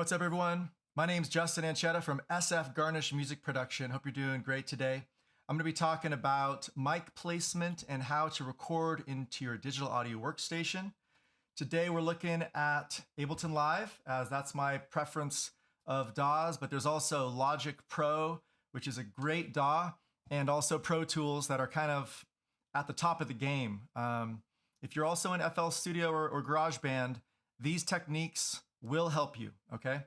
What's up, everyone? My name's Justin Ancheta from SF Garnish Music Production. Hope you're doing great today. I'm going to be talking about mic placement and how to record into your digital audio workstation. Today we're looking at Ableton Live, as that's my preference of DAWs, but there's also Logic Pro, which is a great DAW, and also Pro Tools that are kind of at the top of the game. If you're also in FL Studio or GarageBand, these techniques will help you, okay?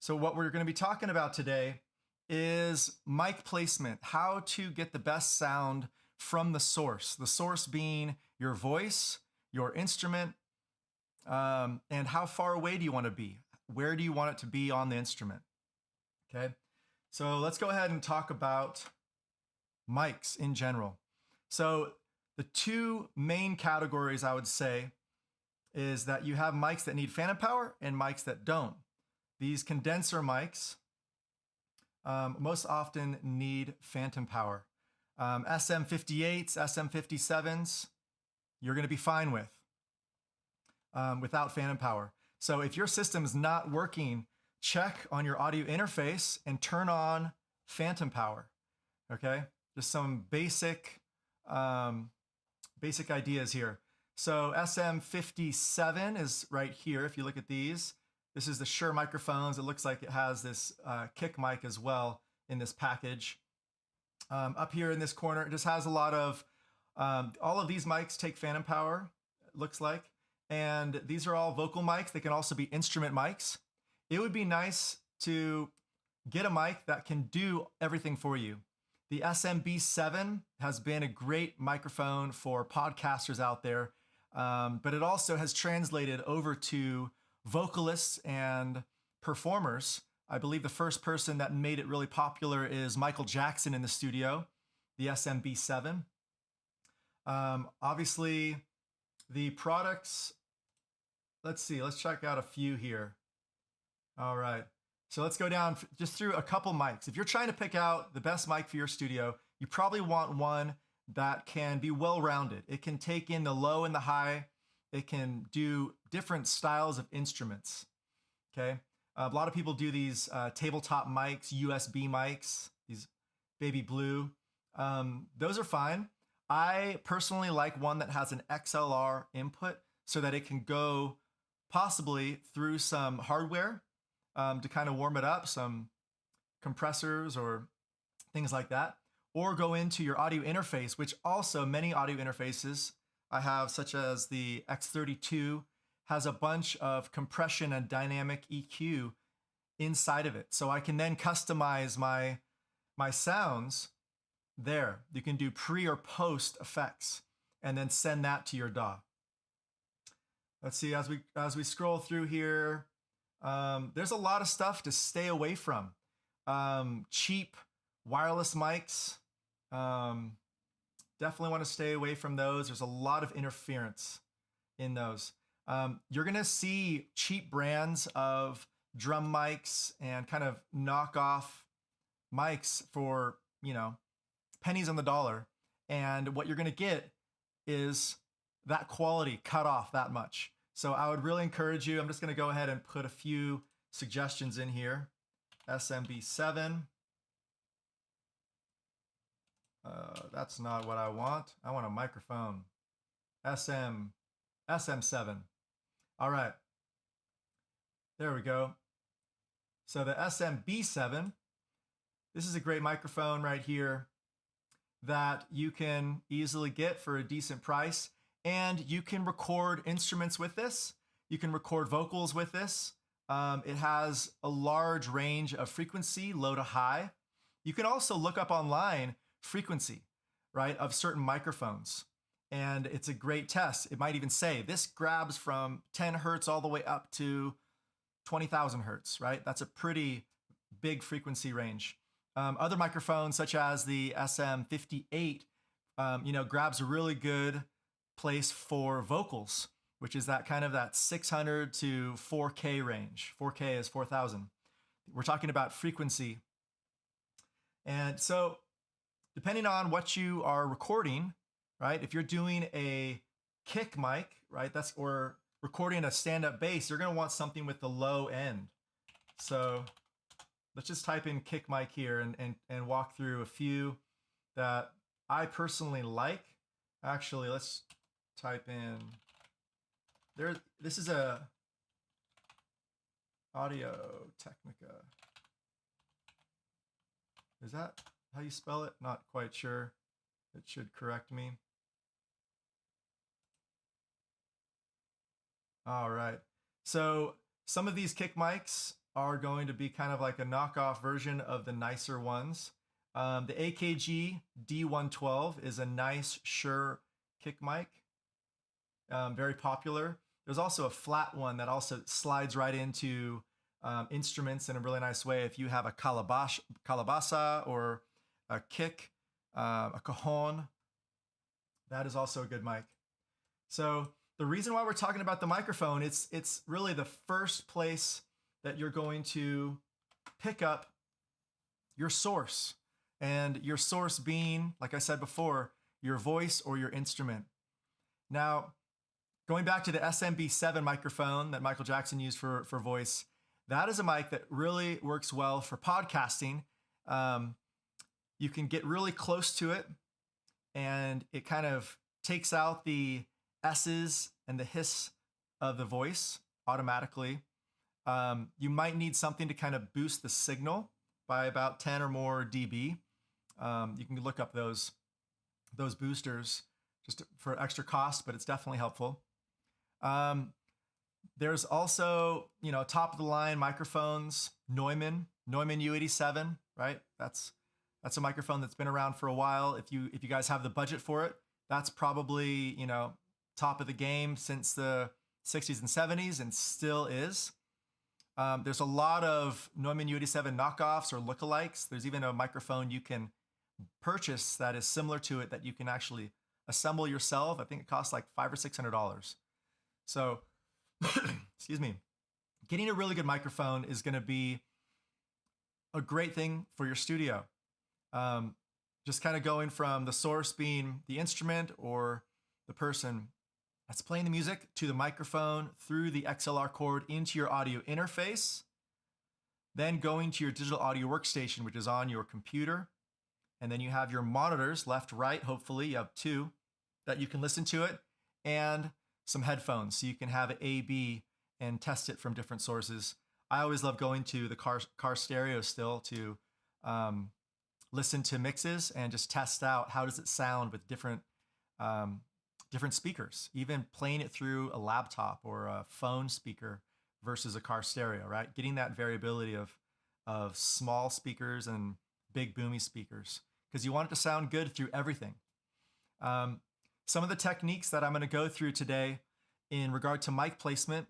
So what we're gonna be talking about today is mic placement, how to get the best sound from the source being your voice, your instrument, and how far away do you wanna be? Where do you want it to be on the instrument, okay? So let's go ahead and talk about mics in general. So the two main categories I would say is that you have mics that need phantom power and mics that don't. These condenser mics most often need phantom power. SM58s, SM57s, you're gonna be fine with without phantom power. So if your system's not working, check on your audio interface and turn on phantom power, okay? Just some basic ideas here. So SM57 is right here. If you look at these, this is the Shure microphones. It looks like it has this kick mic as well in this package. Up here in this corner, it just has a lot of, all of these mics take phantom power, it looks like. And these are all vocal mics. They can also be instrument mics. It would be nice to get a mic that can do everything for you. The SMB7 has been a great microphone for podcasters out there. But it also has translated over to vocalists and performers. I believe the first person that made it really popular is Michael Jackson in the studio, the SMB7. Obviously, the products, let's check out a few here. All right, so let's go down just through a couple mics. If you're trying to pick out the best mic for your studio, you probably want one that can be well-rounded. It can take in the low and the high. It can do different styles of instruments, okay? A lot of people do these tabletop mics, USB mics, these baby blue. Those are fine. I personally like one that has an XLR input so that it can go possibly through some hardware to kind of warm it up, some compressors or things like that, or go into your audio interface, which also many audio interfaces I have, such as the X32, has a bunch of compression and dynamic EQ inside of it. So I can then customize my sounds there. You can do pre or post effects and then send that to your DAW. Let's see, as we scroll through here, there's a lot of stuff to stay away from. Cheap wireless mics, definitely want to stay away from those. There's a lot of interference in those. You're gonna see cheap brands of drum mics and kind of knockoff mics for, pennies on the dollar. And what you're gonna get is that quality cut off that much. So I would really encourage you, I'm just gonna go ahead and put a few suggestions in here. SMB7. That's not what I want. I want a microphone. SM7. All right. There we go. So the SMB7, this is a great microphone right here that you can easily get for a decent price. And you can record instruments with this. You can record vocals with this. It has a large range of frequency, low to high. You can also look up online frequency, right, of certain microphones. And it's a great test. It might even say this grabs from 10 hertz all the way up to 20,000 hertz, right? That's a pretty big frequency range. Other microphones, such as the SM58, grabs a really good place for vocals, which is that kind of that 600 to 4K range. 4K is 4,000. We're talking about frequency. And so depending on what you are recording, right? If you're doing a kick mic, right? Or recording a stand-up bass, you're gonna want something with the low end. So let's just type in kick mic here and walk through a few that I personally like. Actually, let's type in there. This is a Audio Technica. Is that how you spell it? Not quite sure. It should correct me. All right. So some of these kick mics are going to be kind of like a knockoff version of the nicer ones. The AKG D112 is a nice, Shure kick mic, very popular. There's also a flat one that also slides right into instruments in a really nice way. If you have a calabasa or a kick, a cajon, that is also a good mic. So the reason why we're talking about the microphone, it's really the first place that you're going to pick up your source. And your source being, like I said before, your voice or your instrument. Now, going back to the SMB7 microphone that Michael Jackson used for voice, that is a mic that really works well for podcasting. You can get really close to it, and it kind of takes out the S's and the hiss of the voice automatically. You might need something to kind of boost the signal by about 10 or more dB. You can look up those boosters just for extra cost, but it's definitely helpful. There's also, top of the line microphones, Neumann U87, right? That's a microphone that's been around for a while. If you guys have the budget for it, that's probably, top of the game since the 60s and 70s and still is. There's a lot of Neumann U87 knockoffs or lookalikes. There's even a microphone you can purchase that is similar to it that you can actually assemble yourself. I think it costs like $500 or $600. So, excuse me, getting a really good microphone is going to be a great thing for your studio. Just kind of going from the source being the instrument or the person that's playing the music to the microphone through the XLR cord into your audio interface, then going to your digital audio workstation, which is on your computer. And then you have your monitors, left, right, hopefully you have two that you can listen to it, and some headphones so you can have it A/B and test it from different sources. I always love going to the car stereo still to listen to mixes and just test out how does it sound with different speakers, even playing it through a laptop or a phone speaker versus a car stereo, right? Getting that variability of small speakers and big boomy speakers, because you want it to sound good through everything. Some of the techniques that I'm going to go through today in regard to mic placement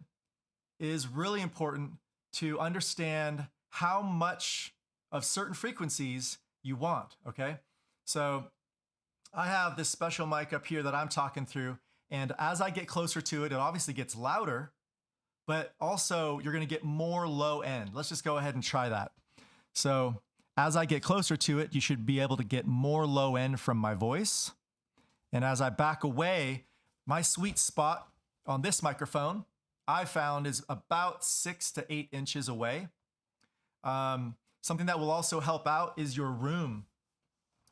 is really important to understand how much of certain frequencies you want, okay? So I have this special mic up here that I'm talking through, and as I get closer to it, it obviously gets louder, but also you're going to get more low end. Let's just go ahead and try that. So as I get closer to it, you should be able to get more low end from my voice. And as I back away, my sweet spot on this microphone, I found is about 6 to 8 inches away. Something that will also help out is your room.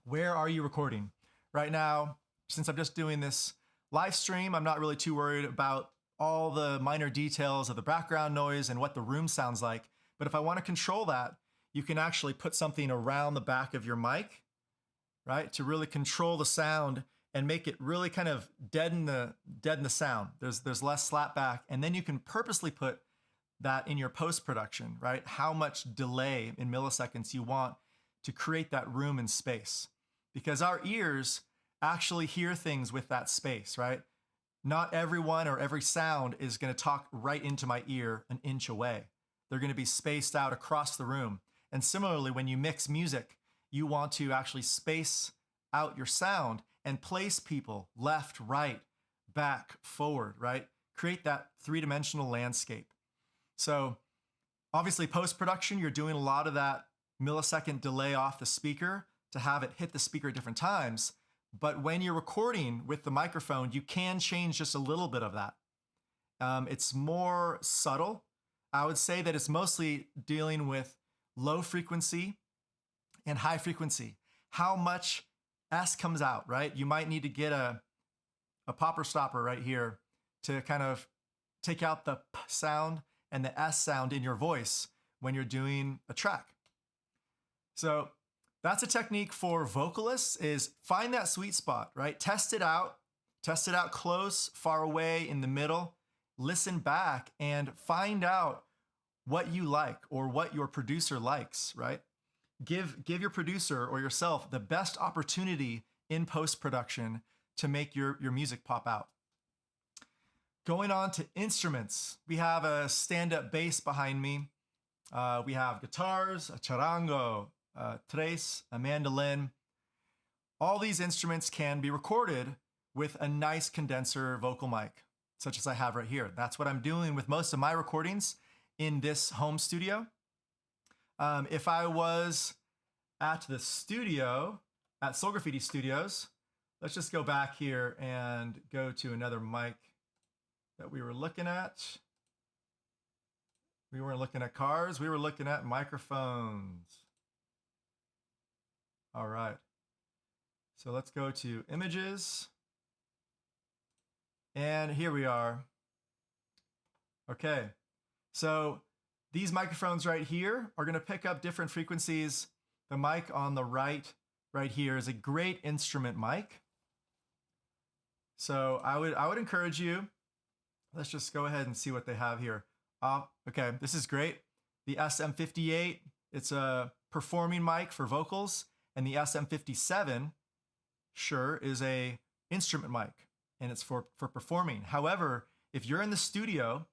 Where are you recording? Right now, since I'm just doing this live stream, I'm not really too worried about all the minor details of the background noise and what the room sounds like. But if I want to control that, you can actually put something around the back of your mic, right? To really control the sound and make it really kind of deaden the sound. There's less slap back, and then you can purposely put that in your post-production, right? How much delay in milliseconds you want to create that room and space. Because our ears actually hear things with that space, right? Not everyone or every sound is going to talk right into my ear an inch away. They're going to be spaced out across the room. And similarly, when you mix music, you want to actually space out your sound and place people left, right, back, forward, right? Create that three-dimensional landscape. So obviously post-production, you're doing a lot of that millisecond delay off the speaker to have it hit the speaker at different times. But when you're recording with the microphone, you can change just a little bit of that. It's more subtle. I would say that it's mostly dealing with low frequency and high frequency. How much S comes out, right? You might need to get a popper stopper right here to kind of take out the P sound and the S sound in your voice when you're doing a track. So that's a technique for vocalists, is find that sweet spot, right? Test it out close, far away, in the middle, listen back and find out what you like or what your producer likes, right? Give your producer or yourself the best opportunity in post-production to make your music pop out. Going on to instruments, we have a stand-up bass behind me. We have guitars, a charango, a tres, a mandolin. All these instruments can be recorded with a nice condenser vocal mic, such as I have right here. That's what I'm doing with most of my recordings in this home studio. If I was at the studio, at Soul Graffiti Studios, let's just go back here and go to another mic that we were looking at. We weren't looking at cars, we were looking at microphones. All right, so let's go to images. And here we are. Okay, so these microphones right here are gonna pick up different frequencies. The mic on the right here is a great instrument mic. So I would encourage you, let's just go ahead and see what they have here. Okay, this is great. The SM58, it's a performing mic for vocals, and the SM57, sure, is a instrument mic, and it's for performing. However, if you're in the studio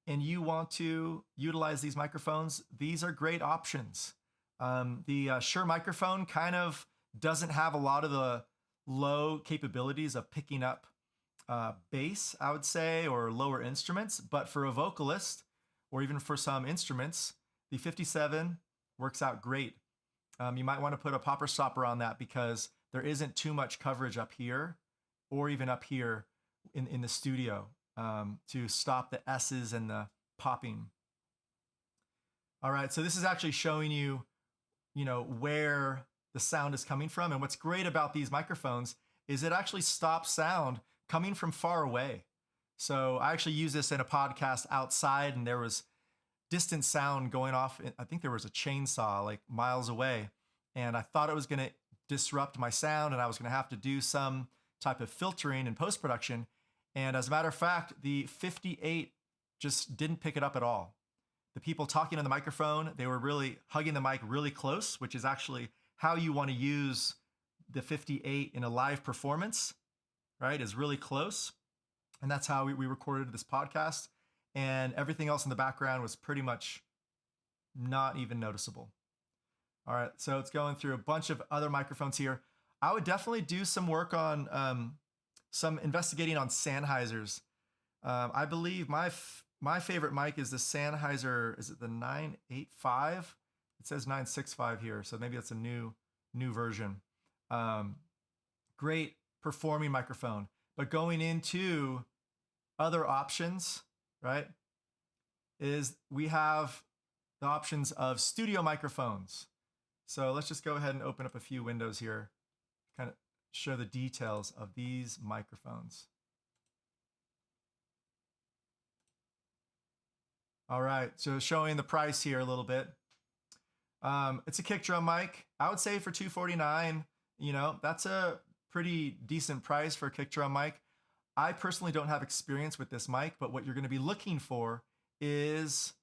and you want to utilize these microphones, these are great options. The Shure microphone kind of doesn't have a lot of the low capabilities of picking up bass, I would say, or lower instruments, but for a vocalist, or even for some instruments, the 57 works out great. You might want to put a popper stopper on that because there isn't too much coverage up here or even up here in the studio to stop the S's and the popping. All right, so this is actually showing you, where the sound is coming from. And what's great about these microphones is it actually stops sound coming from far away. So I actually use this in a podcast outside, and there was distant sound going off. I think there was a chainsaw like miles away, and I thought it was going to disrupt my sound and I was going to have to do some type of filtering in post-production. And as a matter of fact, the 58 just didn't pick it up at all. The people talking on the microphone, they were really hugging the mic really close, which is actually how you want to use the 58 in a live performance, right? Is really close. And that's how we recorded this podcast. And everything else in the background was pretty much not even noticeable. All right, so it's going through a bunch of other microphones here. I would definitely do some work on some investigating on Sennheisers. I believe my favorite mic is the Sennheiser, is it the 985? It says 965 here, so maybe it's a new version. Great performing microphone. But going into other options, right, is we have the options of studio microphones. So let's just go ahead and open up a few windows here, kind of show the details of these microphones. All right, so showing the price here a little bit. It's a kick drum mic. I would say for $249, that's a pretty decent price for a kick drum mic. I personally don't have experience with this mic, but what you're going to be looking for is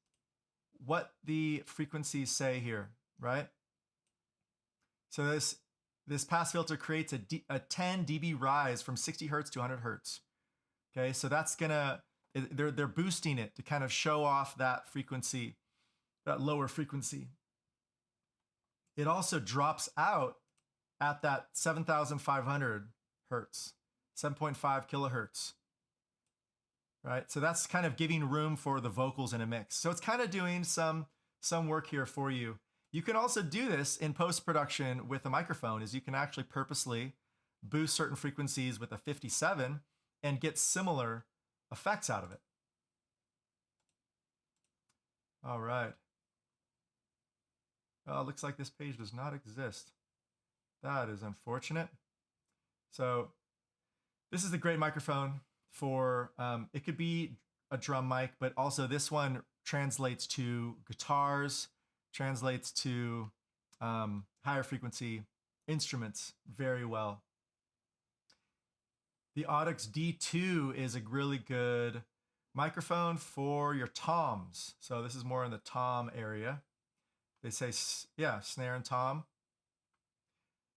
what the frequencies say here, right? So this pass filter creates a 10 dB rise from 60 hertz to 100 hertz. Okay, so that's gonna, they're boosting it to kind of show off that frequency, that lower frequency. It also drops out at that 7,500 hertz, 7.5 kilohertz, right? So that's kind of giving room for the vocals in a mix. So it's kind of doing some work here for you. You can also do this in post-production with a microphone, is you can actually purposely boost certain frequencies with a 57 and get similar effects out of it. All right. Well, it looks like this page does not exist. That is unfortunate. So this is a great microphone for, it could be a drum mic, but also this one translates to guitars, translates to higher frequency instruments very well. The Audix D2 is a really good microphone for your toms. So this is more in the tom area. They say, yeah, snare and tom.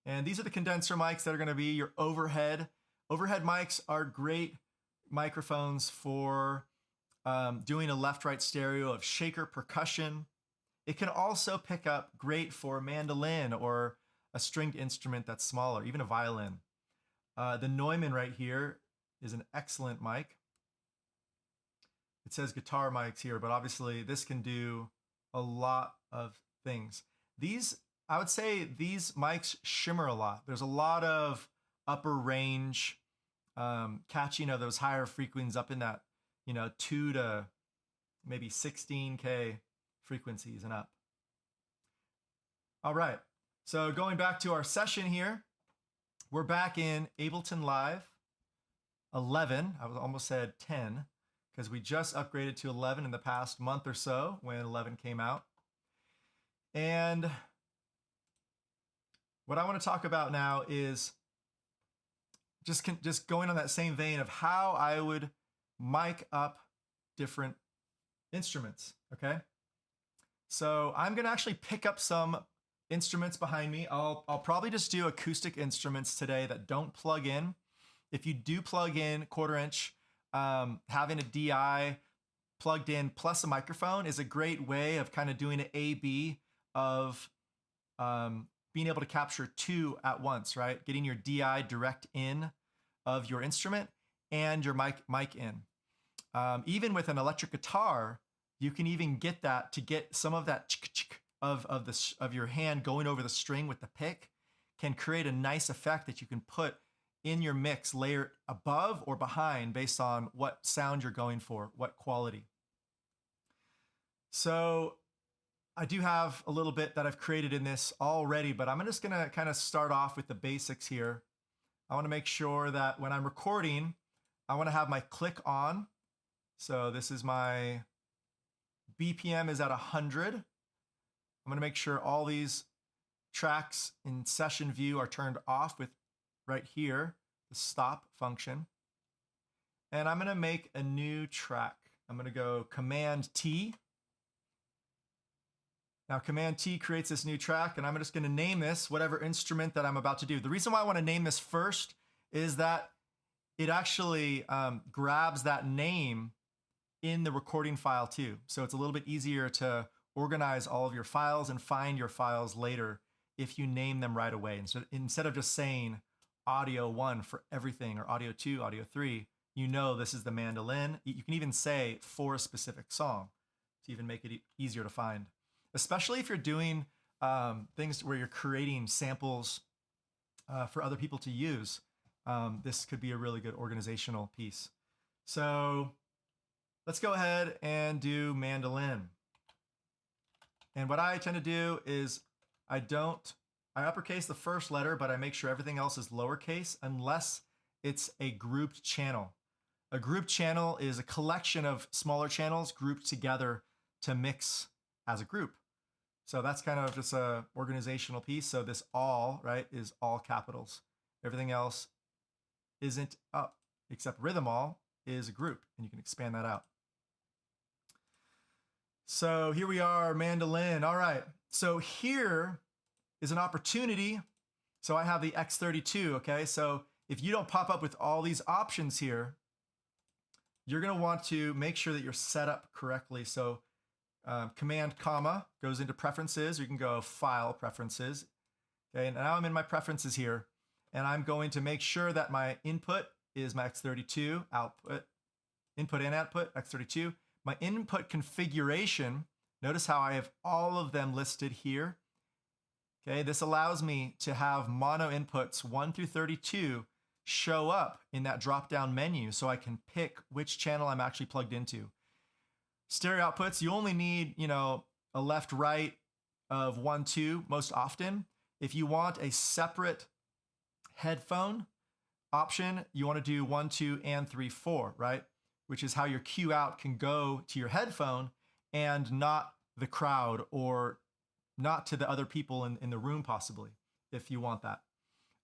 And these are the condenser mics that are going to be your overhead. Overhead mics are great microphones for doing a left-right stereo of shaker percussion. It can also pick up great for a mandolin or a stringed instrument that's smaller, even a violin. The Neumann right here is an excellent mic. It says guitar mics here, but obviously this can do a lot of things. I would say these mics shimmer a lot. There's a lot of upper range catching of those higher frequencies up in that, 2 to maybe 16K frequencies and up. All right, so going back to our session here, we're back in Ableton Live 11. I almost said 10 because we just upgraded to 11 in the past month or so when 11 came out. And what I want to talk about now is just going on that same vein of how I would mic up different instruments, okay? So I'm going to actually pick up some instruments behind me. I'll probably just do acoustic instruments today that don't plug in. If you do plug in 1/4 inch, having a DI plugged in plus a microphone is a great way of kind of doing an A/B of being able to capture two at once, right? Getting your DI direct in of your instrument and your mic in. Even with an electric guitar, you can even get that to get some of that of your hand going over the string with the pick can create a nice effect that you can put in your mix layer above or behind based on what sound you're going for, what quality. So I do have a little bit that I've created in this already, but I'm just gonna kind of start off with the basics here. I wanna make sure that when I'm recording, I wanna have my click on. So this is my BPM is at 100. I'm gonna make sure all these tracks in session view are turned off with right here, the stop function. And I'm gonna make a new track. I'm gonna go Command T. Now Command T creates this new track and I'm just gonna name this whatever instrument that I'm about to do. The reason why I wanna name this first is that it actually grabs that name in the recording file too. So it's a little bit easier to organize all of your files and find your files later if you name them right away. And so instead of just saying audio 1 for everything or audio 2, audio 3, you know this is the mandolin. You can even say for a specific song to even make it easier to find. Especially if you're doing things where you're creating samples for other people to use. This could be a really good organizational piece. So let's go ahead and do mandolin. And what I tend to do is I uppercase the first letter, but I make sure everything else is lowercase unless it's a grouped channel. A grouped channel is a collection of smaller channels grouped together to mix as a group. So that's kind of just a organizational piece. So this all, right, is all capitals. Everything else isn't up, except rhythm all is a group, and you can expand that out. So here we are, mandolin. All right, so here is an opportunity. So I have the X32, okay? So if you don't pop up with all these options here, you're gonna want to make sure that you're set up correctly. So Command comma goes into preferences. You can go file preferences. Okay, and now I'm in my preferences here, and I'm going to make sure that my input is my X32, output, input and output, X32. My input configuration, notice how I have all of them listed here. Okay, this allows me to have mono inputs 1 through 32 show up in that drop-down menu so I can pick which channel I'm actually plugged into. stereo outputs, you only need, a left, right of 1, 2 most often. If you want a separate headphone option, you want to do 1, 2, and 3, 4, right? Which is how your cue out can go to your headphone and not the crowd or not to the other people in the room, possibly, if you want that.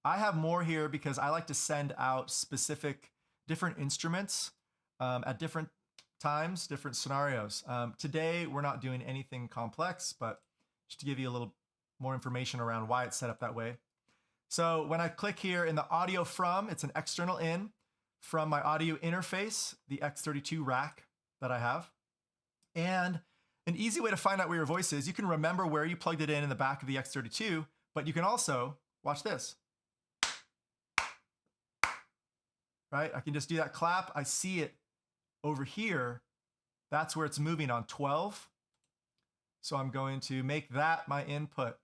I have more here because I like to send out specific different instruments at different times, different scenarios. Today, we're not doing anything complex, but just to give you a little more information around why it's set up that way. So when I click here in the audio from, it's an external in from my audio interface, the X32 rack that I have. And an easy way to find out where your voice is, you can remember where you plugged it in the back of the X32, but you can also, watch this. Right? I can just do that clap. I see it over here. That's where it's moving on 12. So I'm going to make that my input.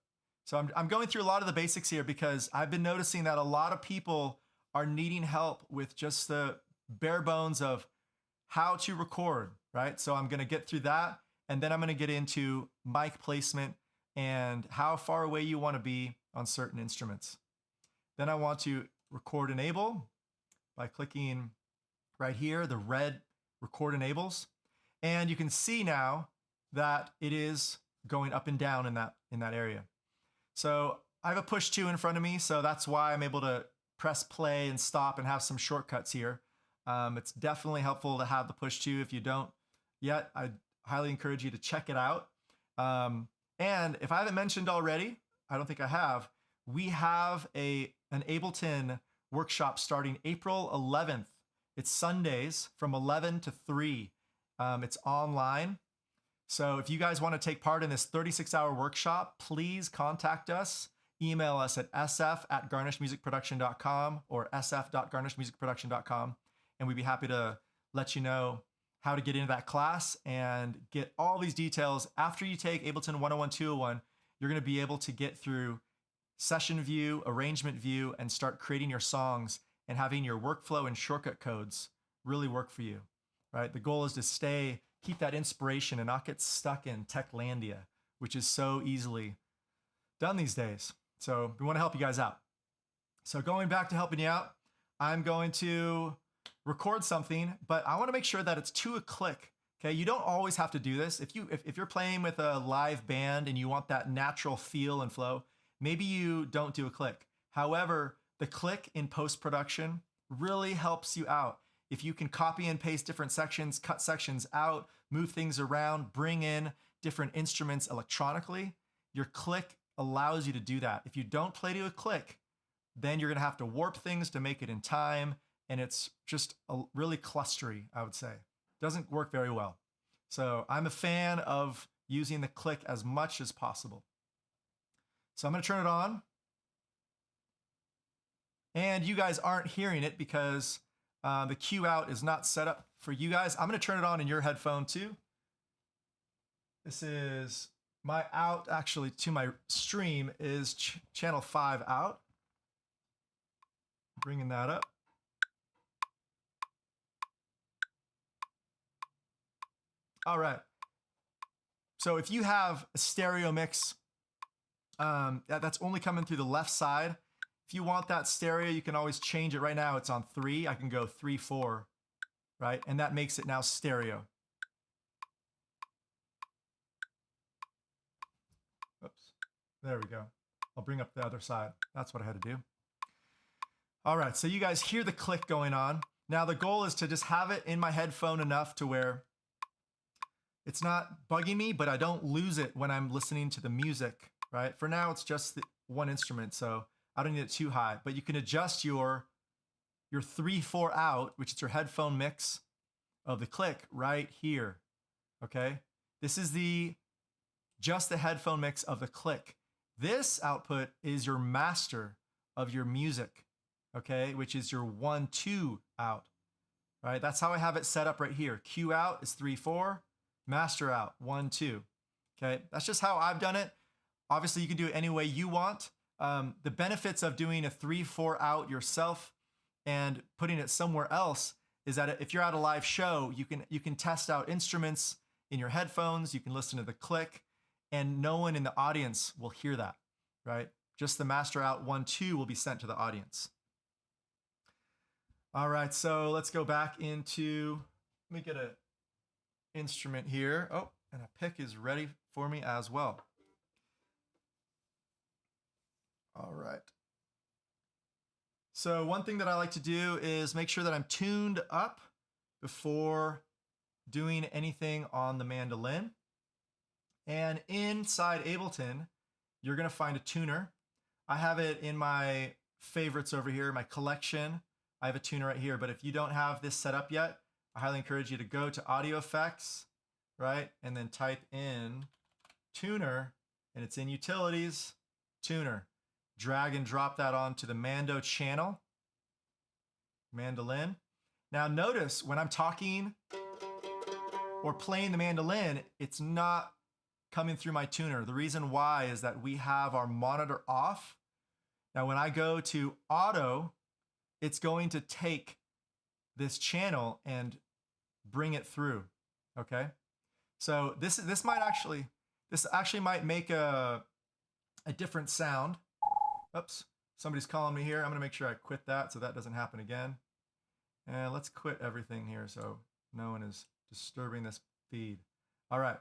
So I'm going through a lot of the basics here because I've been noticing that a lot of people are needing help with just the bare bones of how to record, right? So I'm going to get through that, and then I'm going to get into mic placement and how far away you want to be on certain instruments. Then I want to record enable by clicking right here, the red record enables. And you can see now that it is going up and down in that area. So I have a push 2 in front of me, so that's why I'm able to press play and stop and have some shortcuts here. It's definitely helpful to have the push 2. If you don't yet, I highly encourage you to check it out. And if I haven't mentioned already, I don't think I have, we have an Ableton workshop starting April 11th. It's Sundays from 11 to 3. It's online. So if you guys want to take part in this 36-hour workshop, please contact us. Email us at sf@garnishmusicproduction.com or sf.garnishmusicproduction.com, and we'd be happy to let you know how to get into that class and get all these details. After you take Ableton 101, 201, you're going to be able to get through session view, arrangement view, and start creating your songs and having your workflow and shortcut codes really work for you, right? The goal is to keep that inspiration and not get stuck in Techlandia, which is so easily done these days. So we want to help you guys out. So going back to helping you out, I'm going to record something, but I want to make sure that it's to a click. Okay, you don't always have to do this. If you're playing with a live band and you want that natural feel and flow, maybe you don't do a click. However, the click in post-production really helps you out. If you can copy and paste different sections, cut sections out, move things around, bring in different instruments electronically, your click allows you to do that. If you don't play to a click, then you're going to have to warp things to make it in time, and it's just really clustery, I would say. Doesn't work very well. So I'm a fan of using the click as much as possible. So I'm going to turn it on. And you guys aren't hearing it because the cue out is not set up for you guys. I'm going to turn it on in your headphone too. This is my out, actually, to my stream is channel 5 out. Bringing that up. All right. So if you have a stereo mix that's only coming through the left side, if you want that stereo, you can always change it. Right now it's on 3. I can go 3, 4, right? And that makes it now stereo. Oops. There we go. I'll bring up the other side. That's what I had to do. All right, so you guys hear the click going on. Now the goal is to just have it in my headphone enough to where it's not bugging me, but I don't lose it when I'm listening to the music, right? For now, it's just the one instrument, so I don't need it too high. But you can adjust your 3, 4 out, which is your headphone mix of the click right here, okay? This is just the headphone mix of the click. This output is your master of your music, okay? Which is your 1, 2 out, right? That's how I have it set up right here. Cue out is 3, 4. Master out, 1, 2. Okay, that's just how I've done it. Obviously, you can do it any way you want. The benefits of doing a 3, 4 out yourself and putting it somewhere else is that if you're at a live show, you can test out instruments in your headphones. You can listen to the click, and no one in the audience will hear that, right? Just the master out 1, 2 will be sent to the audience. All right, so let's go back into, let me get an instrument here. Oh, and a pick is ready for me as well. All right. So one thing that I like to do is make sure that I'm tuned up before doing anything on the mandolin. And inside Ableton, you're gonna find a tuner. I have it in my favorites over here, my collection. I have a tuner right here, but if you don't have this set up yet, I highly encourage you to go to Audio Effects, right? And then type in tuner, and it's in Utilities, tuner. Drag and drop that onto the Mando channel, mandolin. Now notice when I'm talking or playing the mandolin, it's not coming through my tuner. The reason why is that we have our monitor off. Now when I go to auto, it's going to take this channel and bring it through, okay? So this actually might make a different sound. Oops, somebody's calling me here. I'm gonna make sure I quit that so that doesn't happen again. And let's quit everything here so no one is disturbing this feed. All right,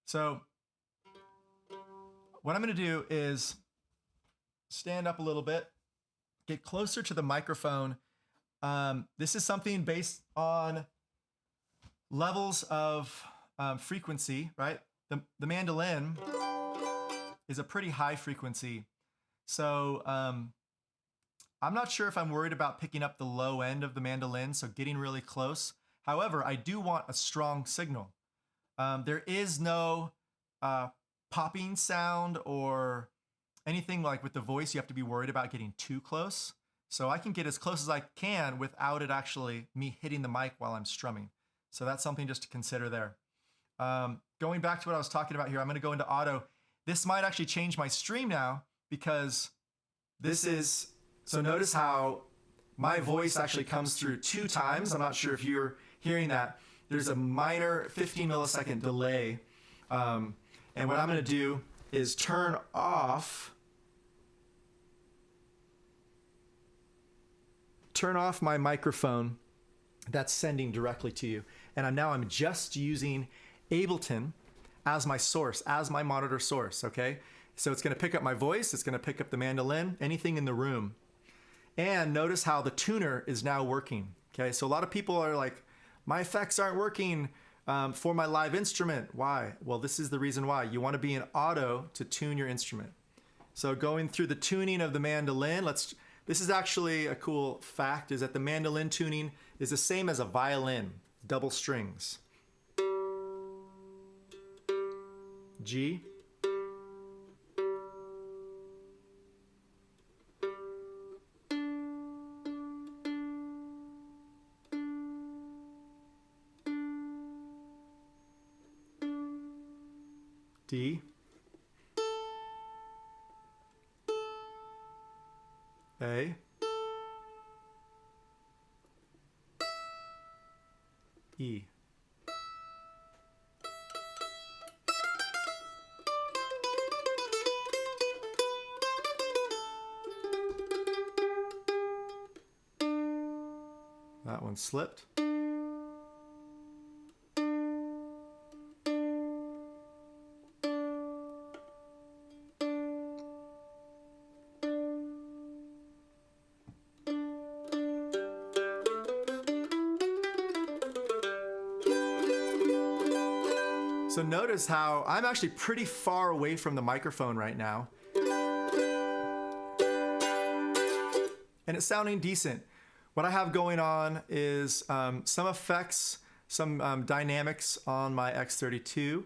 so what I'm gonna do is stand up a little bit, get closer to the microphone. This is something based on levels of frequency, right? The mandolin is a pretty high frequency. So I'm not sure if I'm worried about picking up the low end of the mandolin, so getting really close. However, I do want a strong signal. There is no popping sound or anything like with the voice. You have to be worried about getting too close. So I can get as close as I can without it actually me hitting the mic while I'm strumming. So that's something just to consider there. Going back to what I was talking about here, I'm gonna go into auto. This might actually change my stream now because this is, so notice how my voice actually comes through 2 times. I'm not sure if you're hearing that. There's a minor 15 millisecond delay. And what I'm gonna do is turn off my microphone that's sending directly to you. And I'm just using Ableton as my source, as my monitor source, okay? So it's gonna pick up my voice, it's gonna pick up the mandolin, anything in the room. And notice how the tuner is now working, okay? So a lot of people are like, my effects aren't working for my live instrument. Why? Well, this is the reason why. You wanna be in auto to tune your instrument. So going through the tuning of the mandolin, this is actually a cool fact, is that the mandolin tuning is the same as a violin, double strings. G, D, A, E. That one slipped. So notice how I'm actually pretty far away from the microphone right now. And it's sounding decent. What I have going on is some effects, some dynamics on my X32.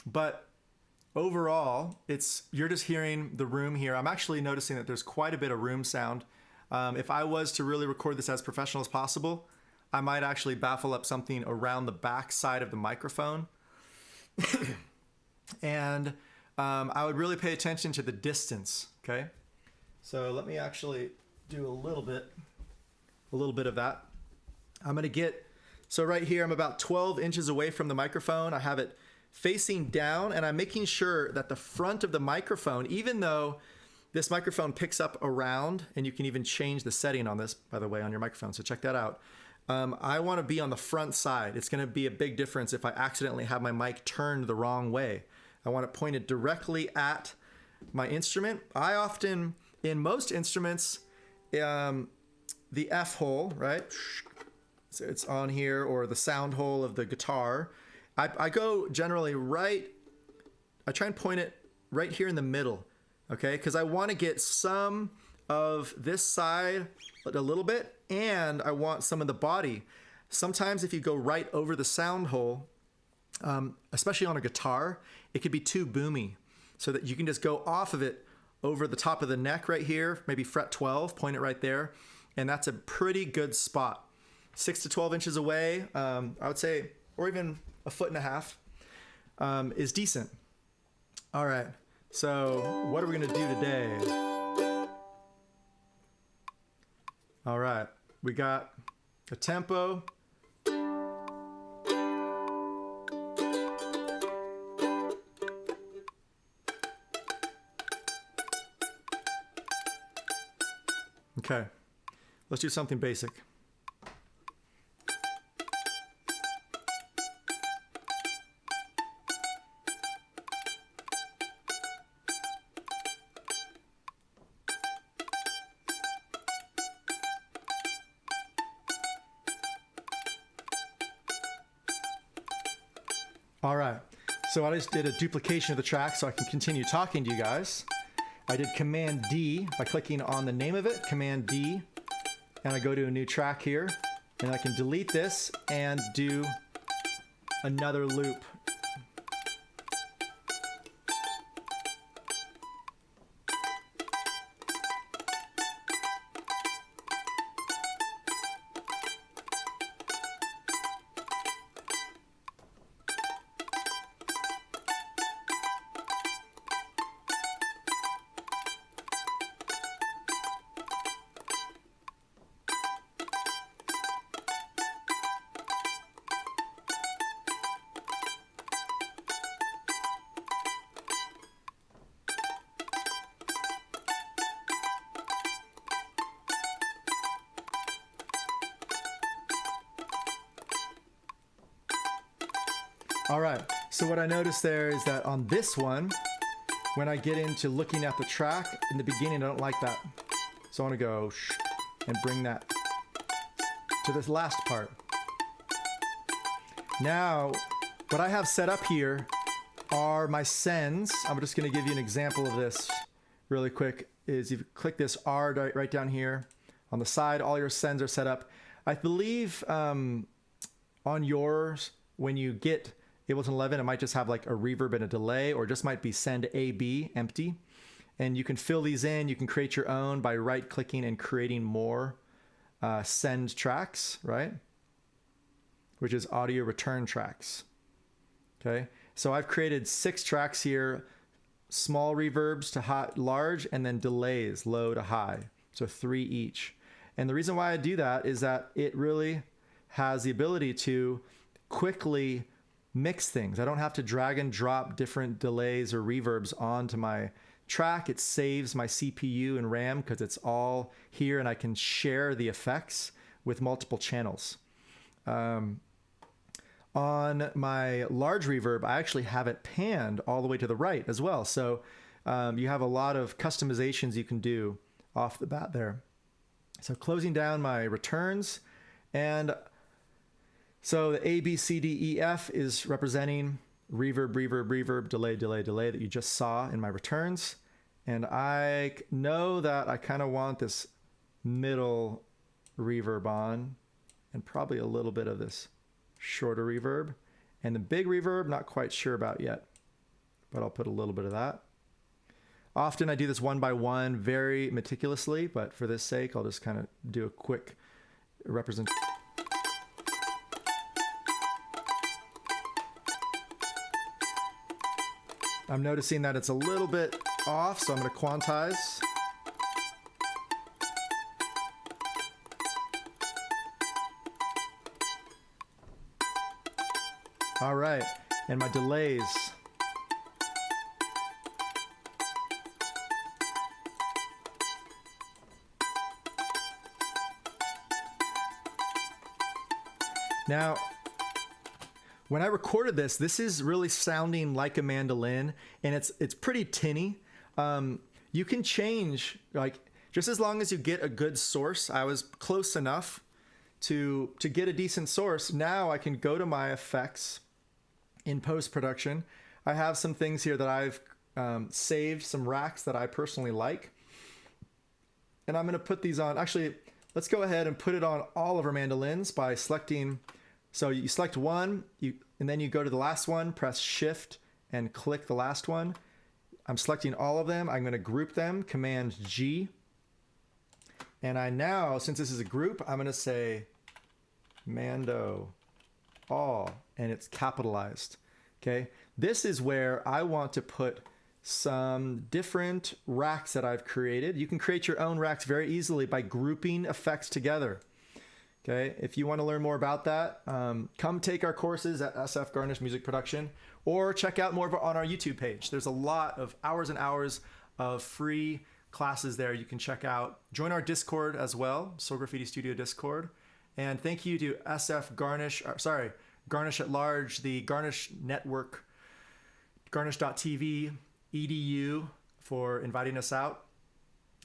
But overall, you're just hearing the room here. I'm actually noticing that there's quite a bit of room sound. If I was to really record this as professional as possible, I might actually baffle up something around the back side of the microphone. And I would really pay attention to the distance, okay? So let me actually do a little bit of that. I'm gonna get So right here, I'm about 12 inches away from the microphone. I have it facing down, and I'm making sure that the front of the microphone, even though this microphone picks up around, and you can even change the setting on this, by the way, on your microphone, so check that out. I want to be on the front side. It's going to be a big difference if I accidentally have my mic turned the wrong way. I want it pointed directly at my instrument. I often, in most instruments, the F hole, right? So it's on here, or the sound hole of the guitar. I go generally right, I try and point it right here in the middle, okay? Because I want to get some of this side a little bit, and I want some of the body. Sometimes if you go right over the sound hole, especially on a guitar, it could be too boomy, so that you can just go off of it over the top of the neck right here, maybe fret 12, point it right there, and that's a pretty good spot. 6 to 12 inches away, I would say, or even a foot and a half, is decent. All right, so what are we gonna do today? All right, we got a tempo. Okay, let's do something basic. All right, so I just did a duplication of the track so I can continue talking to you guys. I did Command D by clicking on the name of it, Command D, and I go to a new track here, and I can delete this and do another loop. All right, so what I noticed there is that on this one, when I get into looking at the track, in the beginning I don't like that. So I want to go and bring that to this last part. Now, what I have set up here are my sends. I'm just going to give you an example of this really quick. Is you click this R right down here on the side, all your sends are set up. I believe on yours, when you get Ableton 11, it might just have like a reverb and a delay, or just might be send AB empty. And you can fill these in. You can create your own by right clicking and creating more send tracks, right? Which is audio return tracks. Okay, so I've created 6 tracks here, small reverbs to high, large, and then delays, low to high. So 3 each. And the reason why I do that is that it really has the ability to quickly mix things. I don't have to drag and drop different delays or reverbs onto my track. It saves my CPU and RAM because it's all here, and I can share the effects with multiple channels. On my large reverb, I actually have it panned all the way to the right as well. So you have a lot of customizations you can do off the bat there. So closing down my returns, and so the A, B, C, D, E, F is representing reverb, reverb, reverb, delay, delay, delay that you just saw in my returns. And I know that I kind of want this middle reverb on, and probably a little bit of this shorter reverb. And the big reverb, not quite sure about yet, but I'll put a little bit of that. Often I do this one by one very meticulously, but for this sake, I'll just kind of do a quick representation. I'm noticing that it's a little bit off, so I'm going to quantize. All right, and my delays. Now, when I recorded this, this is really sounding like a mandolin, and it's pretty tinny. You can change, like, just as long as you get a good source. I was close enough to get a decent source. Now I can go to my effects in post-production. I have some things here that I've saved, some racks that I personally like. And I'm gonna put these on, actually, let's go ahead and put it on all of our mandolins by selecting, so you select one, and then you go to the last one, press Shift and click the last one. I'm selecting all of them. I'm going to group them, Command G. And I now, since this is a group, I'm going to say Mando all, and it's capitalized. Okay. This is where I want to put some different racks that I've created. You can create your own racks very easily by grouping effects together. Okay, if you want to learn more about that, come take our courses at SF Garnish Music Production, or check out more on our YouTube page. There's a lot of hours and hours of free classes there you can check out. Join our Discord as well, Soul Graffiti Studio Discord. And thank you to SF Garnish, Garnish at Large, the Garnish Network, Garnish.tv, EDU for inviting us out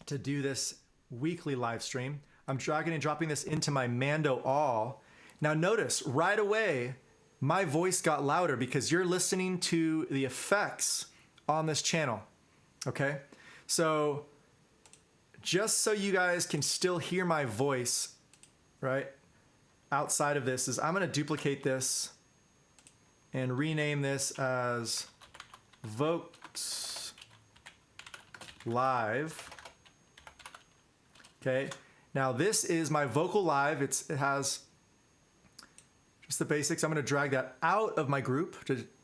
to do this weekly live stream. I'm dragging and dropping this into my Mando all. Now notice right away, my voice got louder because you're listening to the effects on this channel, okay? So just so you guys can still hear my voice, right? Outside of this is I'm gonna duplicate this and rename this as Vox Live, okay? Now this is my vocal live. It has just the basics. I'm going to drag that out of my group,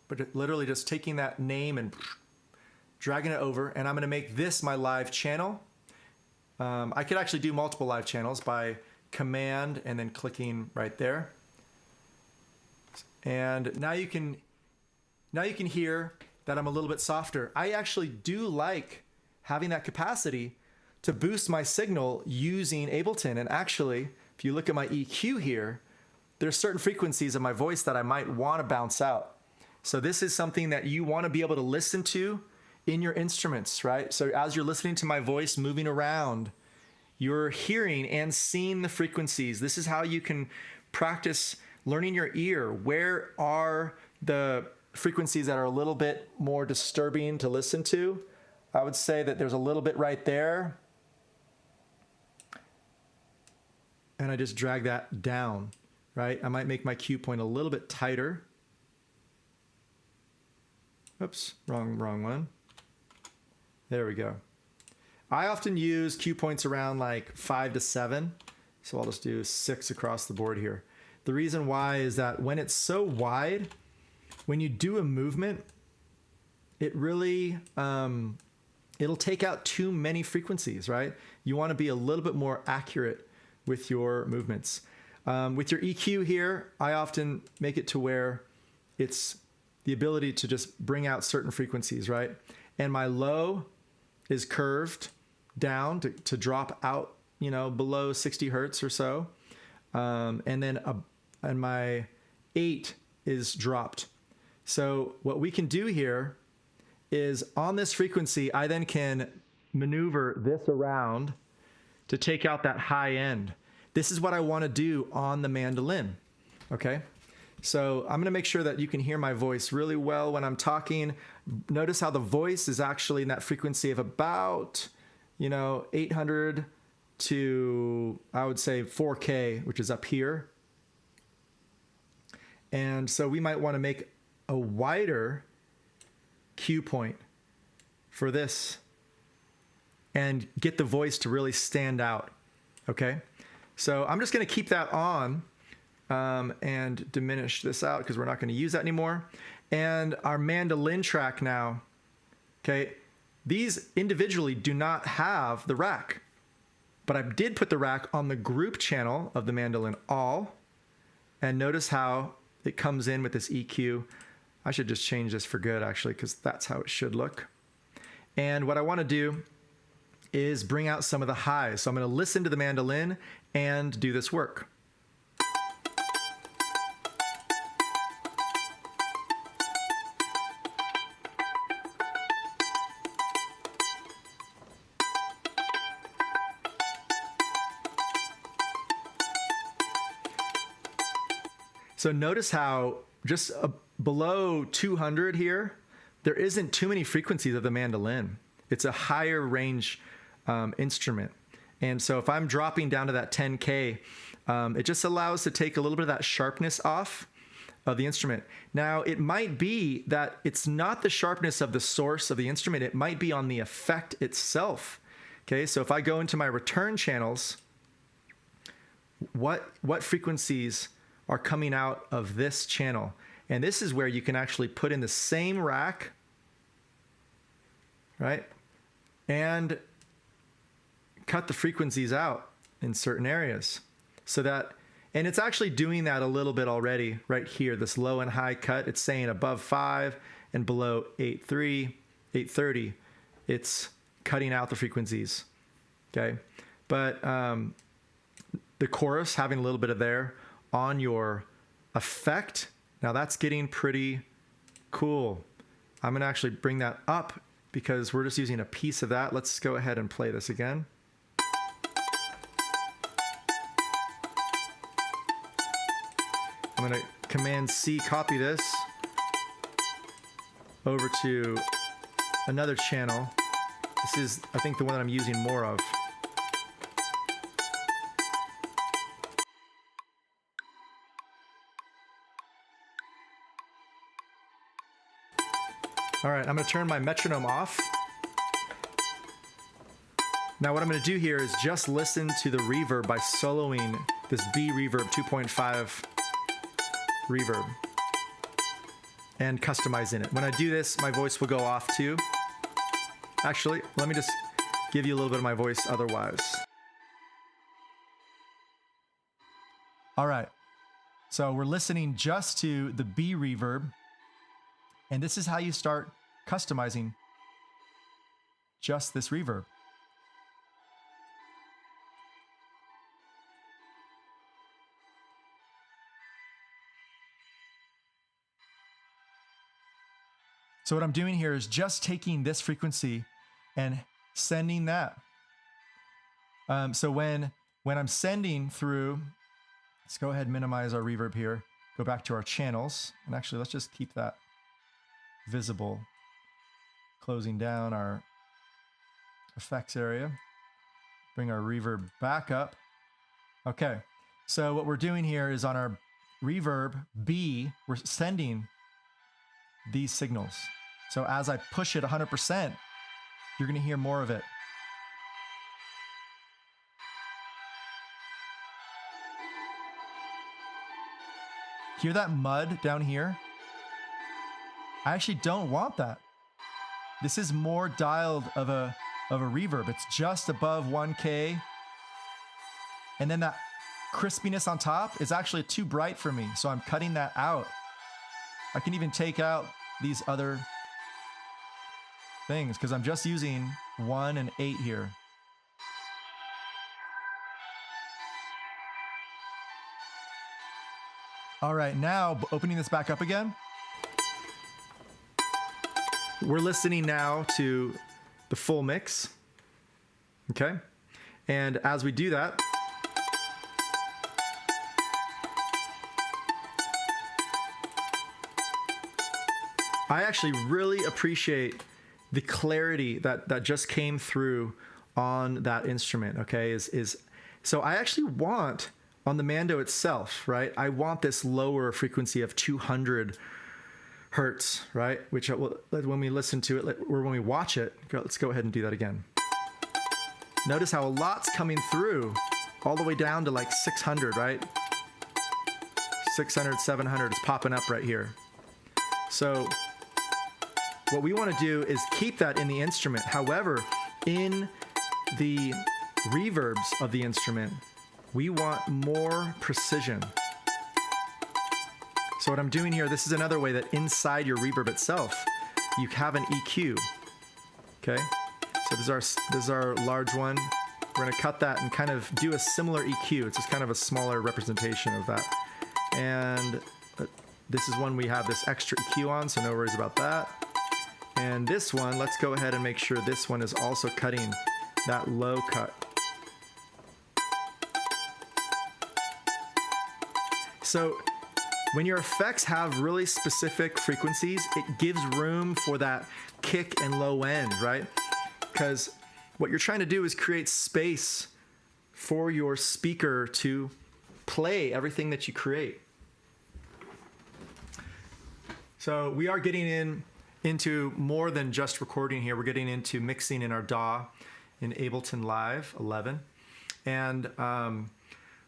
but literally just taking that name and dragging it over. And I'm going to make this my live channel. I could actually do multiple live channels by command and then clicking right there. And now you can hear that I'm a little bit softer. I actually do like having that capacity to boost my signal using Ableton. And actually, if you look at my EQ here, there's certain frequencies of my voice that I might want to bounce out. So this is something that you want to be able to listen to in your instruments, right? So as you're listening to my voice moving around, you're hearing and seeing the frequencies. This is how you can practice learning your ear. Where are the frequencies that are a little bit more disturbing to listen to? I would say that there's a little bit right there. And I just drag that down, right? I might make my cue point a little bit tighter. Oops, wrong one. There we go. I often use cue points around like 5 to 7. So I'll just do 6 across the board here. The reason why is that when it's so wide, when you do a movement, it really, it'll take out too many frequencies, right? You want to be a little bit more accurate with your movements. With your EQ here, I often make it to where it's the ability to just bring out certain frequencies, right? And my low is curved down to drop out, you know, below 60 hertz or so. And then and my 8 is dropped. So what we can do here is on this frequency, I then can maneuver this around to take out that high end. This is what I want to do on the mandolin, okay? So I'm going to make sure that you can hear my voice really well when I'm talking. Notice how the voice is actually in that frequency of about, you know, 800 to, I would say, 4K, which is up here. And so we might want to make a wider cue point for this and get the voice to really stand out, okay? So I'm just going to keep that on and diminish this out because we're not going to use that anymore. And our mandolin track now, okay, these individually do not have the rack, but I did put the rack on the group channel of the mandolin all, and notice how it comes in with this EQ. I should just change this for good, actually, because that's how it should look. And what I want to do is bring out some of the highs. So I'm going to listen to the mandolin and do this work. So notice how just below 200 here, there isn't too many frequencies of the mandolin. It's a higher range instrument. And so if I'm dropping down to that 10K, it just allows to take a little bit of that sharpness off of the instrument. Now, it might be that it's not the sharpness of the source of the instrument. It might be on the effect itself. Okay, so if I go into my return channels, what frequencies are coming out of this channel? And this is where you can actually put in the same rack, right? And cut the frequencies out in certain areas so that, and it's actually doing that a little bit already right here, this low and high cut. It's saying above 5 and below 8.3, 830. It's cutting out the frequencies, okay? But the chorus, having a little bit of there on your effect, now that's getting pretty cool. I'm gonna actually bring that up because we're just using a piece of that. Let's go ahead and play this again. I'm gonna Command C, copy this over to another channel. This is, I think, the one that I'm using more of. All right, I'm gonna turn my metronome off. Now what I'm gonna do here is just listen to the reverb by soloing this B reverb 2.5 reverb and customizing it. When I do this, my voice will go off too. Actually, let me just give you a little bit of my voice otherwise. All right, so we're listening just to the B reverb. And this is how you start customizing just this reverb. So what I'm doing here is just taking this frequency and sending that. So when I'm sending through, let's go ahead and minimize our reverb here. Go back to our channels. And actually, let's just keep that visible, closing down our effects area, bring our reverb back up. Okay, so what we're doing here is on our reverb B, we're sending these signals. So as I push it 100%, you're gonna hear more of it. Hear that mud down here? I actually don't want that. This is more dialed of a reverb. It's just above 1K. And then that crispiness on top is actually too bright for me, so I'm cutting that out. I can even take out these other things because I'm just using 1 and 8 here. All right, now opening this back up again. We're listening now to the full mix, okay? And as we do that, I actually really appreciate the clarity that just came through on that instrument, okay? So I actually want, on the Mando itself, right? I want this lower frequency of 200 hertz, right? Which when we listen to it, or when we watch it, let's go ahead and do that again. Notice how a lot's coming through all the way down to like 600, right? 600, 700 is popping up right here. So what we want to do is keep that in the instrument. However, in the reverbs of the instrument, we want more precision. So what I'm doing here, this is another way that inside your reverb itself, you have an EQ. Okay, so this is our large one. We're gonna cut that and kind of do a similar EQ. It's just kind of a smaller representation of that. And this is one we have this extra EQ on, so no worries about that. And this one, let's go ahead and make sure this one is also cutting that low cut. So when your effects have really specific frequencies, it gives room for that kick and low end, right? Because what you're trying to do is create space for your speaker to play everything that you create. So we are getting into more than just recording here. We're getting into mixing in our DAW in Ableton Live 11. And,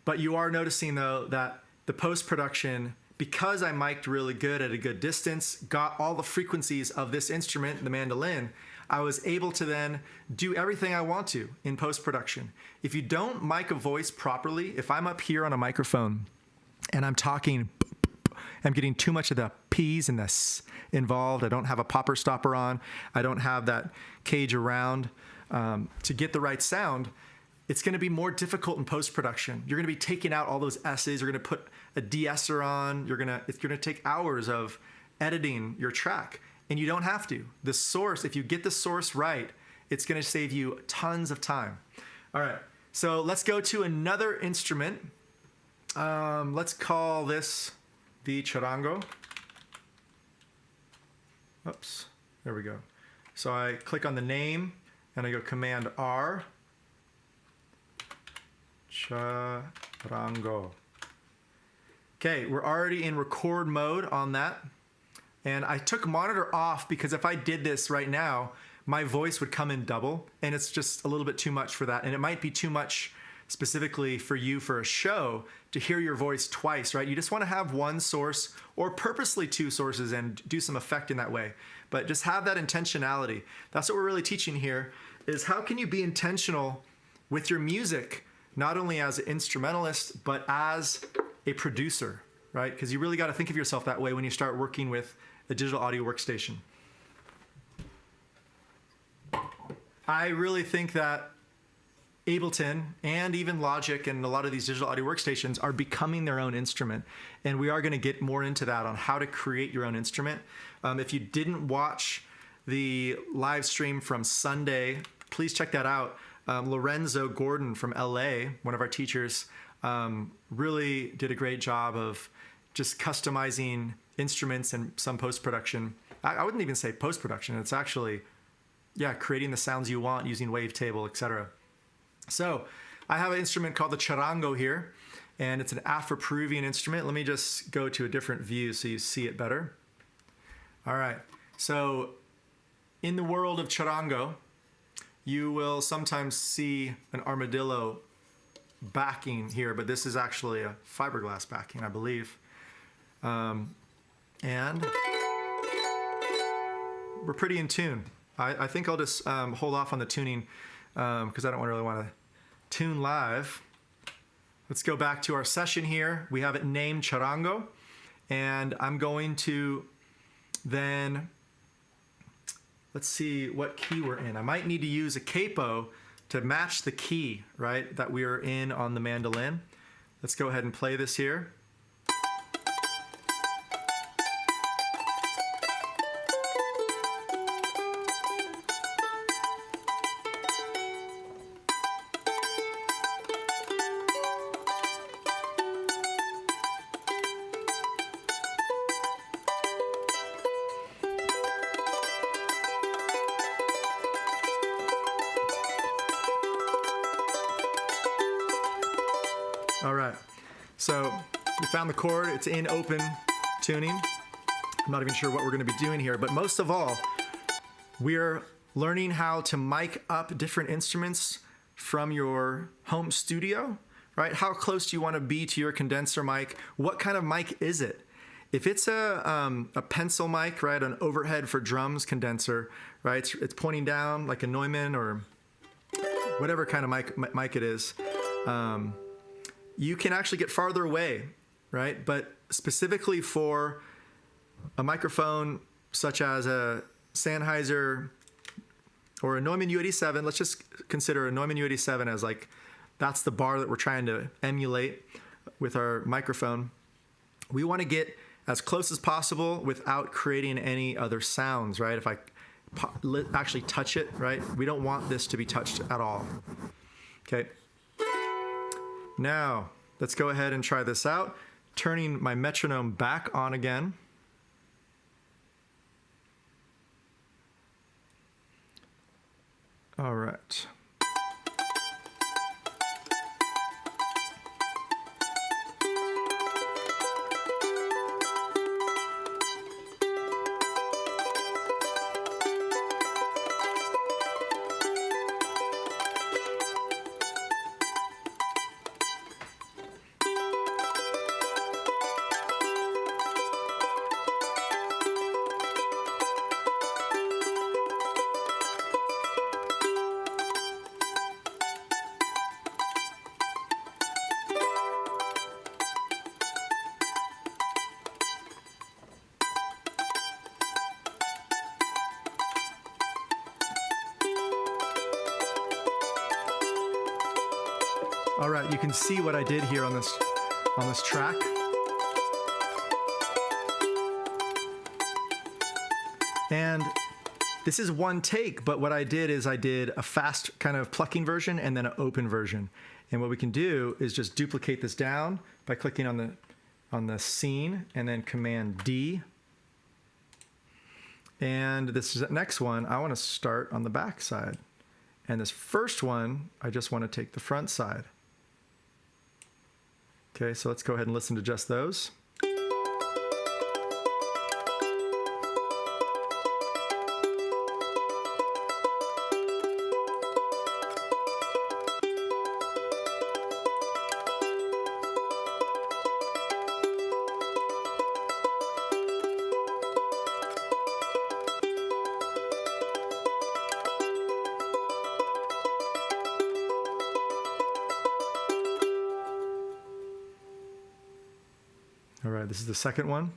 but you are noticing though that the post-production, because I mic'd really good at a good distance, got all the frequencies of this instrument, the mandolin, I was able to then do everything I want to in post-production. If you don't mic a voice properly, if I'm up here on a microphone and I'm talking, I'm getting too much of the P's and the S involved. I don't have a popper stopper on. I don't have that cage around to get the right sound. It's gonna be more difficult in post-production. You're gonna be taking out all those S's. You're gonna put a de-esser on. It's gonna take hours of editing your track, and you don't have to. The source, if you get the source right, it's gonna save you tons of time. All right, so let's go to another instrument. Let's call this the charango. Oops, there we go. So I click on the name and I go Command R. Charango. Okay, we're already in record mode on that. And I took monitor off because if I did this right now, my voice would come in double, and it's just a little bit too much for that. And it might be too much specifically for you for a show to hear your voice twice, right? You just want to have one source or purposely two sources and do some effect in that way. But just have that intentionality. That's what we're really teaching here, is how can you be intentional with your music, not only as an instrumentalist, but as a producer, right? Because you really got to think of yourself that way when you start working with a digital audio workstation. I really think that Ableton and even Logic and a lot of these digital audio workstations are becoming their own instrument. And we are going to get more into that on how to create your own instrument. If you didn't watch the live stream from Sunday, please check that out. Lorenzo Gordon from LA, one of our teachers, really did a great job of just customizing instruments and some post-production. I wouldn't even say post-production. It's actually, yeah, creating the sounds you want using wavetable, etc. So I have an instrument called the charango here, and it's an Afro-Peruvian instrument. Let me just go to a different view so you see it better. All right, so in the world of charango, you will sometimes see an armadillo backing here, but this is actually a fiberglass backing, I believe. And we're pretty in tune. I think I'll just hold off on the tuning because I don't really want to tune live. Let's go back to our session here. We have it named charango, and I'm going to then, let's see what key we're in. I might need to use a capo to match the key, right, that we are in on the mandolin. Let's go ahead and play this here. All right, so we found the chord. It's in open tuning. I'm not even sure what we're going to be doing here, but most of all, we're learning how to mic up different instruments from your home studio, right? How close do you want to be to your condenser mic? What kind of mic is it? If it's a pencil mic, right, an overhead for drums condenser, right, it's pointing down like a Neumann or whatever kind of mic it is. You can actually get farther away, right? But specifically for a microphone such as a Sennheiser or a Neumann U87. Let's just consider a Neumann U87 as like, that's the bar that we're trying to emulate with our microphone. We want to get as close as possible without creating any other sounds, right? If I actually touch it, right? We don't want this to be touched at all. Okay. Now, let's go ahead and try this out. Turning my metronome back on again. All right. All right, you can see what I did here on this track. And this is one take, but what I did is I did a fast kind of plucking version and then an open version. And what we can do is just duplicate this down by clicking on the scene and then Command D. And this next one, I want to start on the back side. And this first one, I just want to take the front side. Okay, so let's go ahead and listen to just those. All right, this is the second one.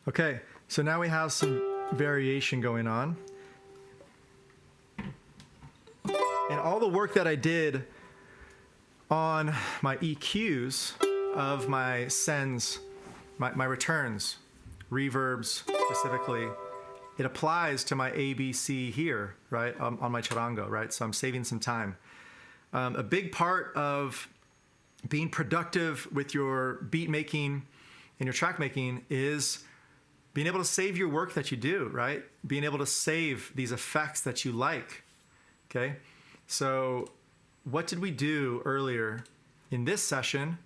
Okay, so now we have some variation going on. And all the work that I did on my EQs of my sends, my returns, reverbs specifically, it applies to my ABC here, right, on my charango, right? So I'm saving some time. A big part of being productive with your beat making and your track making is being able to save your work that you do, right? Being able to save these effects that you like, okay? So what did we do earlier in this session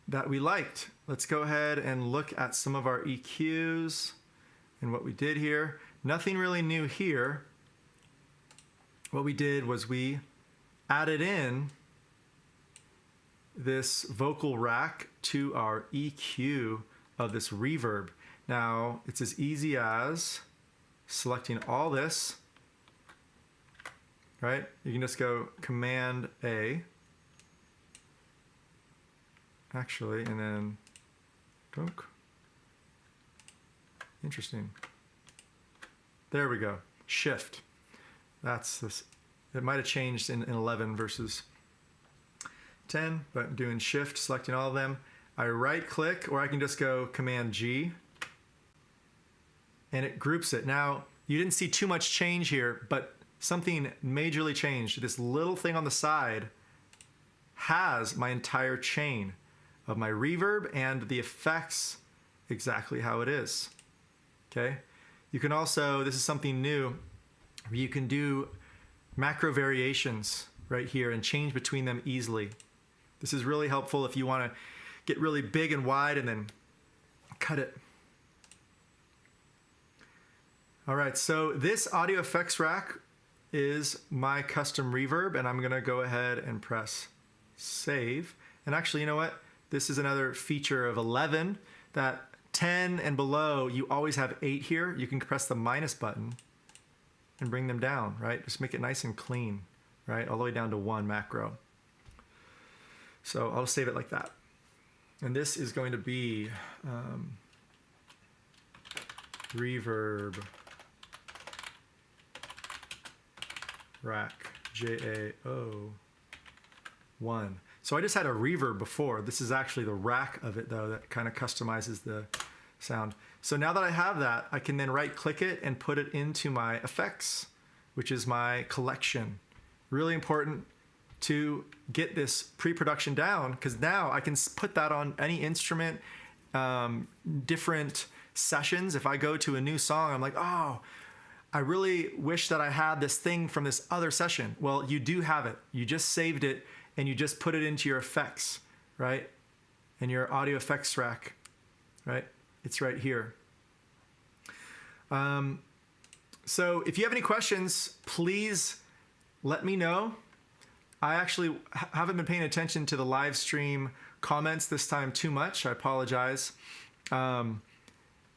that we liked? Let's go ahead and look at some of our EQs and what we did here. Nothing really new here. What we did was we added in this vocal rack to our EQ of this reverb. Now, it's as easy as selecting all this, right? You can just go Command A, actually, and then, dunk. Interesting. There we go, Shift. That's this. It might have changed in 11 versus 10, but I'm doing Shift, selecting all of them. I right click, or I can just go Command G, and it groups it. Now, you didn't see too much change here, but something majorly changed. This little thing on the side has my entire chain of my reverb and the effects exactly how it is, okay? You can also, this is something new, you can do macro variations right here and change between them easily. This is really helpful if you want to get really big and wide and then cut it. All right, so this audio effects rack is my custom reverb, and I'm gonna go ahead and press save. And actually, you know what? This is another feature of 11, that 10 and below, you always have 8 here. You can press the minus button and bring them down, right? Just make it nice and clean, right? All the way down to 1 macro. So I'll save it like that. And this is going to be reverb rack JAO1. So I just had a reverb before. This is actually the rack of it though that kind of customizes the sound. So now that I have that, I can then right click it and put it into my effects, which is my collection. Really important to get this pre-production down, because now I can put that on any instrument, different sessions. If I go to a new song, I'm like, oh, I really wish that I had this thing from this other session. Well, you do have it. You just saved it and you just put it into your effects, right? And your audio effects rack, right? It's right here. So if you have any questions, please let me know. I actually haven't been paying attention to the live stream comments this time too much. I apologize.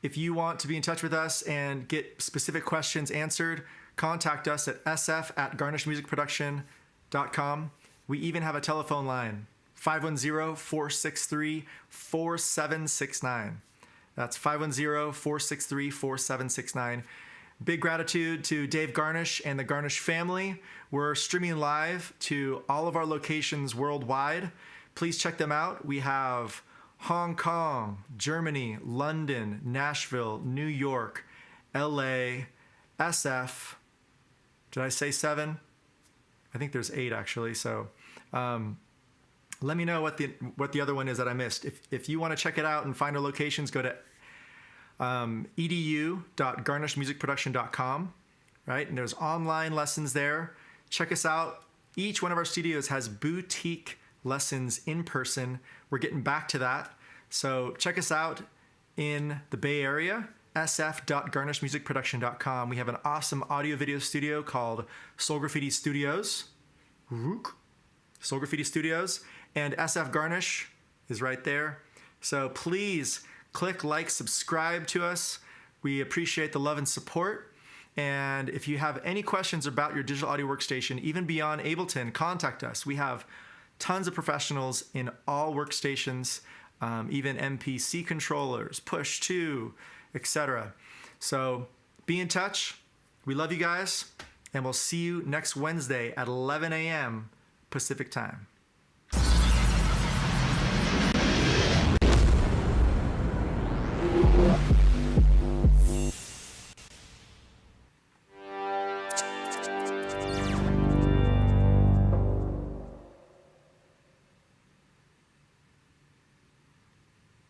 If you want to be in touch with us and get specific questions answered, contact us at sf@garnishmusicproduction.com. We even have a telephone line, 510-463-4769. That's 510-463-4769. Big gratitude to Dave Garnish and the Garnish family. We're streaming live to all of our locations worldwide. Please check them out. We have Hong Kong, Germany, London, Nashville, New York, LA, SF. Did I say 7? I think there's 8 actually. So let me know what the other one is that I missed. If you want to check it out and find our locations, go to edu.garnishmusicproduction.com, right? And there's online lessons there. Check us out. Each one of our studios has boutique lessons in person. We're getting back to that. So check us out in the Bay Area, sf.garnishmusicproduction.com. We have an awesome audio video studio called Soul Graffiti Studios. Soul Graffiti Studios. And SF Garnish is right there. So please click, like, subscribe to us. We appreciate the love and support. And if you have any questions about your digital audio workstation, even beyond Ableton, contact us. We have tons of professionals in all workstations, even MPC controllers, push to, etc. So be in touch. We love you guys, and we'll see you next Wednesday at 11 a.m. Pacific time.